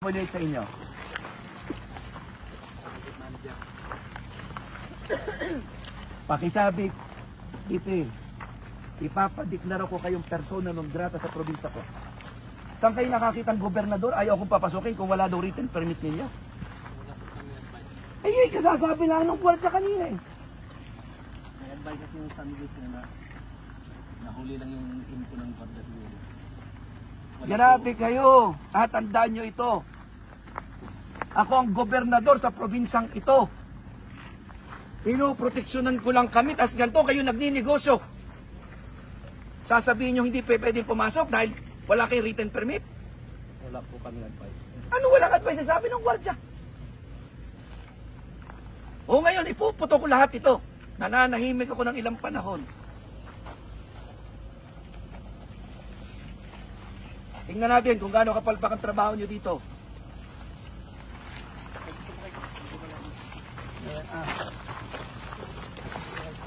ulit sa inyo. Pakisabi, ipapadeklara ko kayong persona non grata sa probinsya ko. Saan kayo nakakitang gobernador? Ayaw akong papasukin kung wala daw written permit ninyo. Ay, kasasabi lang ng gwardiya kanina eh. May advice kasi yung family ko na nahuli lang yung info ng gwardiya siguro. Grabe kayo. Tandaan nyo ito. Ako ang gobernador sa probinsyang ito. Pinoproteksyonan ko lang kami, tas ganito kayo nagninegosyo. Sasabihin nyo hindi pwedeng pumasok dahil wala kayong written permit? Wala po kami advice. Ano walang advice? Sabi ng gwardiya. O ngayon, ipuputo ko lahat ito. Nananahimik ako ng ilang panahon. Tingnan natin kung gaano kapalpak ang trabaho nyo dito.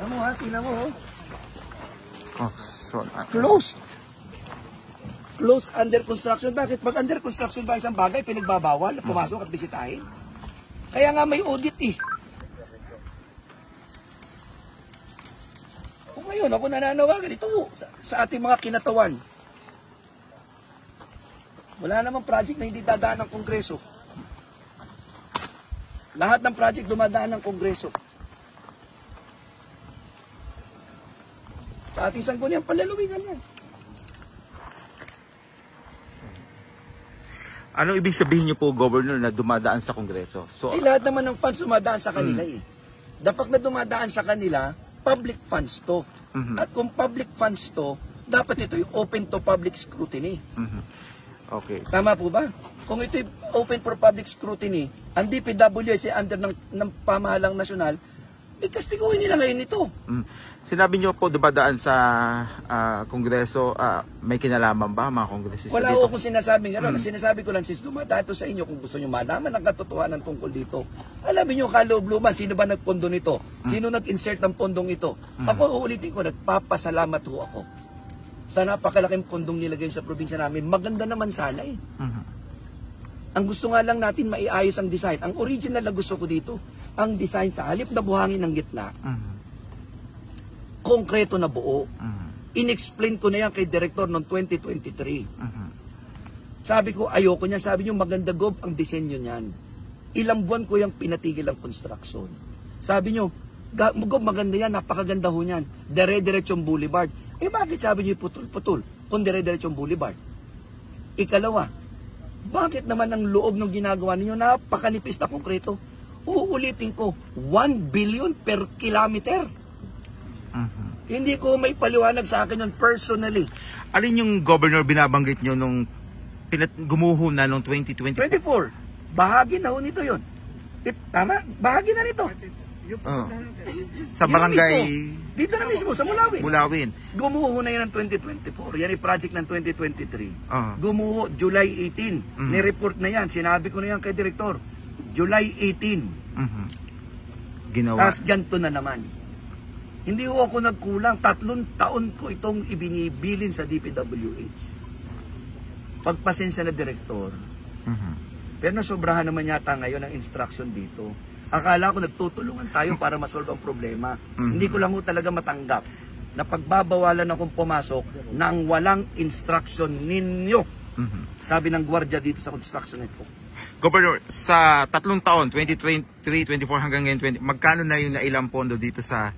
Ano ha? Tingnan mo oh. Closed. Closed under construction. Bakit? Pag under construction ba isang bagay, pinagbabawal na pumasok at bisitahin? Kaya nga may audit eh. Kung ngayon, ako nananawagan ito sa ating mga kinatawan. Wala namang project na hindi dadaan ng Kongreso. Lahat ng project dumadaan ng Kongreso. Sa ating sanggunian, palalawigan yan. Ano ibig sabihin niyo po, Governor, na dumadaan sa Kongreso? So, lahat naman ng funds dumadaan sa kanila eh. Dapat na dumadaan sa kanila, public funds to. At kung public funds to, dapat ito yung open to public scrutiny. Okay. Tama po ba? Kung ito open for public scrutiny, ang DPWS under ng pamahalang nasyonal, ikastiguhin nila ngayon ito. Sinabi niyo po dumadaan sa Kongreso, may kinalaman ba mga kongresista Wala dito? ko kung sinasabi gano'n. Sinasabi ko lang, sis, dumadaan ito sa inyo kung gusto nyo malaman ang katotohanan tungkol dito. Alam niyo, kaloob-luman, sino ba nagpondo nito? Sino nag-insert ng pondong ito? Ako, uulitin ko, nagpapasalamat ho ako sa napakalaking pondong nilagay sa probinsya namin. Maganda naman sana eh. Ang gusto nga lang natin maiayos ang design. Ang original na gusto ko dito, ang design sa halip na buhangin ng gitna, konkreto na buo. In-explain ko na yan kay Director noong 2023. Sabi ko, ayoko niyan. Sabi niyo, maganda Gob ang disenyo niyan. Ilang buwan ko yung pinatigil ang construction. Sabi niyo, Gob, maganda yan, napakaganda ho niyan. Dire-diretsong boulevard. Eh bakit sabi niyo putol-putol kung dire-diretsong boulevard? Ikalawa, bakit naman ang loob ng ginagawa ninyo napakanipis na konkreto? Uulitin ko, 1 billion per kilometer. Hindi ko may paliwanag sa akin yun personally. Alin yung Governor binabanggit niyo nung gumuho na nung 2020? 24. Bahagi na ho nito yun. Tama? Bahagi na nito. Sa barangay dito na mismo, sa Mulawin. Mulawin. Gumuho na yan ng 2024. Yan yung project ng 2023. Gumuho, July 18. Nireport na yan. Sinabi ko na yan kay Direktor. July 18. Ginawa. Tapos ganito na naman. Hindi ho ako nagkulang. 3 taon ko itong ibinibilin sa DPWH. Pagpasensya na Direktor. Pero nasobrahan naman yata ngayon ang instruction dito. Akala ko nagtutulungan tayo para masolve ang problema. Hindi ko lang ho talaga matanggap na pagbabawalan akong pumasok nang walang instruction ninyo. Sabi ng gwardiya dito sa construction nito. Governor, sa 3 taon, 2023, 24 hanggang ngayon, magkano na yung nailang pondo dito sa